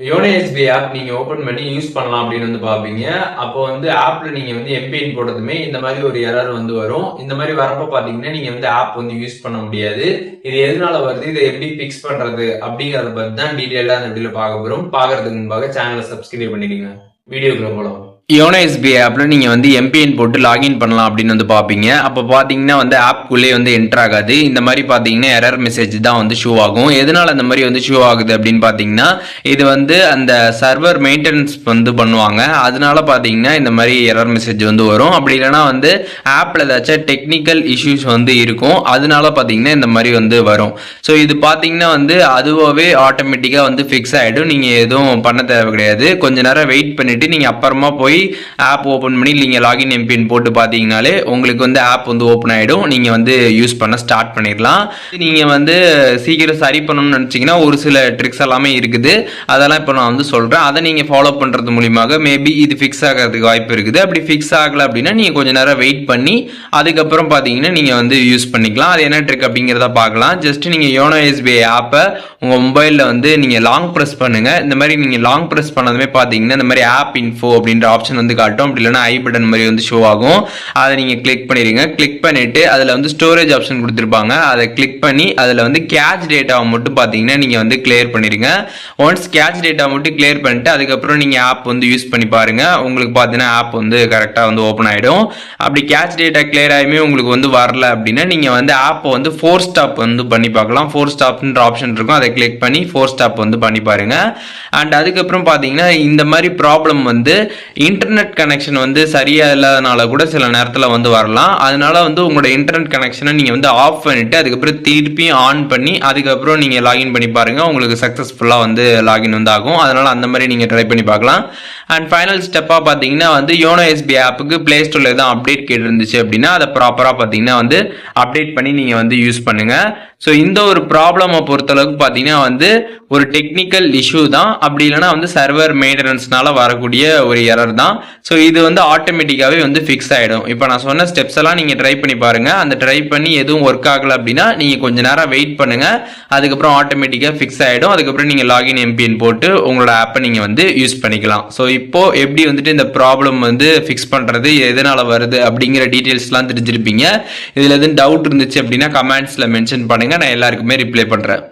YONO SBI app நீங்க open பண்ணி use பண்ணலாம் அப்படின்னு வந்து பாப்பீங்க. அப்போ வந்து ஆப்ல நீங்க வந்து எம்பின் போட்டதுமே இந்த மாதிரி ஒரு எரர் வந்து வரும். இந்த மாதிரி வரப்ப பாத்தீங்கன்னா நீங்க வந்து ஆப் வந்து யூஸ் பண்ண முடியாது. இது எதனால வருது, இதை எப்படி பிக்ஸ் பண்றது அப்படிங்கறத பத்தி தான் டீடைலா அந்த வீடியோல பார்க்க போறோம். பாக்குறதுக்கு முன்பாக சேனலை சப்ஸ்கிரைப் பண்ணிடுங்க. வீடியோக்குள்ள போலாம். யோனோ எஸ்பிஐ ஆப்ல நீங்க வந்து எம்பிஎன் போட்டு லாகின் பண்ணலாம் அப்படின்னு வந்து பாப்பீங்க. அப்ப பாத்தீங்கன்னா வந்து ஆப்குள்ளே வந்து என்டர் ஆகாது. இந்த மாதிரி பாத்தீங்கன்னா எரர் மெசேஜ் தான் வந்து ஷோ ஆகும். எதனால அந்த மாதிரி வந்து ஷோ ஆகுது அப்படின்னு பாத்தீங்கன்னா இது வந்து அந்த சர்வர் மெயின்டெனன்ஸ் வந்து பண்ணுவாங்க. அதனால பாத்தீங்கன்னா இந்த மாதிரி எரர் மெசேஜ் வந்து வரும். அப்படி இல்லைன்னா வந்து ஆப்ல ஏதாச்சும் டெக்னிக்கல் இஷ்யூஸ் வந்து இருக்கும். அதனால பாத்தீங்கன்னா இந்த மாதிரி வந்து வரும். ஸோ இது பாத்தீங்கன்னா வந்து அதுவாகவே ஆட்டோமேட்டிக்கா வந்து ஃபிக்ஸ் ஆயிடும். நீங்க எதுவும் பண்ண தேவை கிடையாது. கொஞ்ச நேரம் வெயிட் பண்ணிட்டு நீங்க அப்புறமா போய் ஆப் ஓபன் பண்ணி நீங்க லாகின் எம்பின் போட்டு பாத்தீங்கனாலே உங்களுக்கு வந்து ஆப் வந்து ஓபன் ஆயிடும். நீங்க வந்து யூஸ் பண்ண ஸ்டார்ட் பண்ணிடலாம். நீங்க வந்து சீக்கிரம் சரி பண்ணணும்னு நினைச்சீங்கன்னா ஒரு சில ட்ரிக்ஸ் எல்லாமே இருக்குது. அதெல்லாம் இப்போ நான் வந்து சொல்றேன். அதை நீங்க ஃபாலோ பண்றது மூலியமாக மேபி இது ஃபிக்ஸ் ஆகிறதுக்கு வாய்ப்பு இருக்குது. அப்படி ஃபிக்ஸ் ஆகல அப்படின்னா நீங்க கொஞ்ச நேரம் வெயிட் பண்ணி அதுக்கப்புறம் பாத்தீங்கன்னா நீங்க வந்து யூஸ் பண்ணிக்கலாம். அது என்ன ட்ரிக் அப்படிங்கிறத பார்க்கலாம். ஜஸ்ட் நீங்க யோனோ எஸ்பிஐ ஆப்பை உங்க மொபைல்ல வந்து நீங்க லாங் பிரஸ் பண்ணுங்க. இந்த மாதிரி நீங்க லாங் பிரஸ் பண்ணதுமே பாத்தீங்கன்னா இந்த மாதிரி ஆப் இன்ஃபோ அப்படின்ற ஆப்ஷன் வந்து காட்டும். அப்படி இல்லைன்னா ஐ பட்டன் மாதிரி வந்து ஷோ ஆகும். அதை நீங்க கிளிக் பண்ணிடுங்க. கிளிக் பண்ணிட்டு அதுல வந்து ஸ்டோரேஜ் ஆப்ஷன் கொடுத்துருப்பாங்க. அதை கிளிக் பண்ணி அதுல வந்து கேட்ச் டேட்டாவை மட்டும் பாத்தீங்கன்னா நீங்க வந்து கிளியர் பண்ணிடுங்க. ஒன்ஸ் கேட்ச் டேட்டா மட்டும் கிளியர் பண்ணிட்டு அதுக்கப்புறம் நீங்க ஆப் வந்து யூஸ் பண்ணி பாருங்க. உங்களுக்கு பாத்தீங்கன்னா ஆப் வந்து கரெக்டா வந்து ஓப்பன் ஆயிடும். அப்படி கேட்ச் டேட்டா கிளியர் ஆயுமே உங்களுக்கு வந்து வரல அப்படின்னா நீங்க வந்து ஆப்பை வந்து 4 ஸ்டாப் வந்து பண்ணி பார்க்கலாம். 4 ஸ்டாப்ன்ற ஆப்ஷன் இருக்கும். அதை கிளிக் பண்ணி 4 ஸ்டாப் வந்து பண்ணி பாருங்க. அண்ட் அதுக்கப்புறம் பாத்தீங்கன்னா இந்த மாதிரி ப்ராப்ளம் வந்து இன்டர்நெட் கனெக்ஷன் வந்து சரியா இல்லாதனால கூட சில நேரத்தில் வந்து வரலாம். அதனால வந்து உங்களோட இன்டர்நெட் கனெக்ஷனை நீங்க வந்து ஆஃப் பண்ணிட்டு அதுக்கப்புறம் திருப்பி ஆன் பண்ணி அதுக்கப்புறம் நீங்க லாகின் பண்ணி பாருங்க. உங்களுக்கு சக்சஸ்ஃபுல்லா வந்து லாகின் வந்து ஆகும். அதனால அந்த மாதிரி நீங்க ட்ரை பண்ணி பார்க்கலாம். அண்ட் ஃபைனல் ஸ்டெப்பா பாத்தீங்கன்னா வந்து யோனோ எஸ்பிஐ ஆப்புக்கு பிளே ஸ்டோர்ல ஏதாவது அப்டேட் கேட்டு இருந்துச்சு அப்படின்னா அதை ப்ராப்பரா பாத்தீங்கன்னா வந்து அப்டேட் பண்ணி நீங்க வந்து யூஸ் பண்ணுங்க. ஸோ இந்த ஒரு ப்ராப்ளமை பொறுத்தளவுக்கு பார்த்தீங்கன்னா வந்து ஒரு டெக்னிக்கல் இஷ்யூ தான். அப்படி இல்லைனா வந்து சர்வர் மெயின்டெனன்ஸ்னால வரக்கூடிய ஒரு எரர் தான். ஸோ இது வந்து ஆட்டோமேட்டிக்காகவே வந்து ஃபிக்ஸ் ஆகிடும். இப்போ நான் சொன்ன ஸ்டெப்ஸ் எல்லாம் நீங்கள் ட்ரை பண்ணி பாருங்கள். அந்த ட்ரை பண்ணி எதுவும் ஒர்க் ஆகலை அப்படின்னா நீங்கள் கொஞ்ச நேரம் வெயிட் பண்ணுங்கள். அதுக்கப்புறம் ஆட்டோமேட்டிக்காக ஃபிக்ஸ் ஆகிடும். அதுக்கப்புறம் நீங்கள் லாகின் எம்பின் போட்டு உங்களோட ஆப்பை நீங்கள் வந்து யூஸ் பண்ணிக்கலாம். ஸோ இப்போ எப்படி வந்துட்டு இந்த ப்ராப்ளம் வந்து ஃபிக்ஸ் பண்ணுறது, எதனால் வருது அப்படிங்கிற டீட்டெயில்ஸ்லாம் தெரிஞ்சிருப்பீங்க. இதில் எதுவும் டவுட் இருந்துச்சு அப்படின்னா கமெண்ட்ஸில் மென்ஷன் பண்ணுங்கள். நான் எல்லாருக்குமே ரிப்ளை பண்றேன்.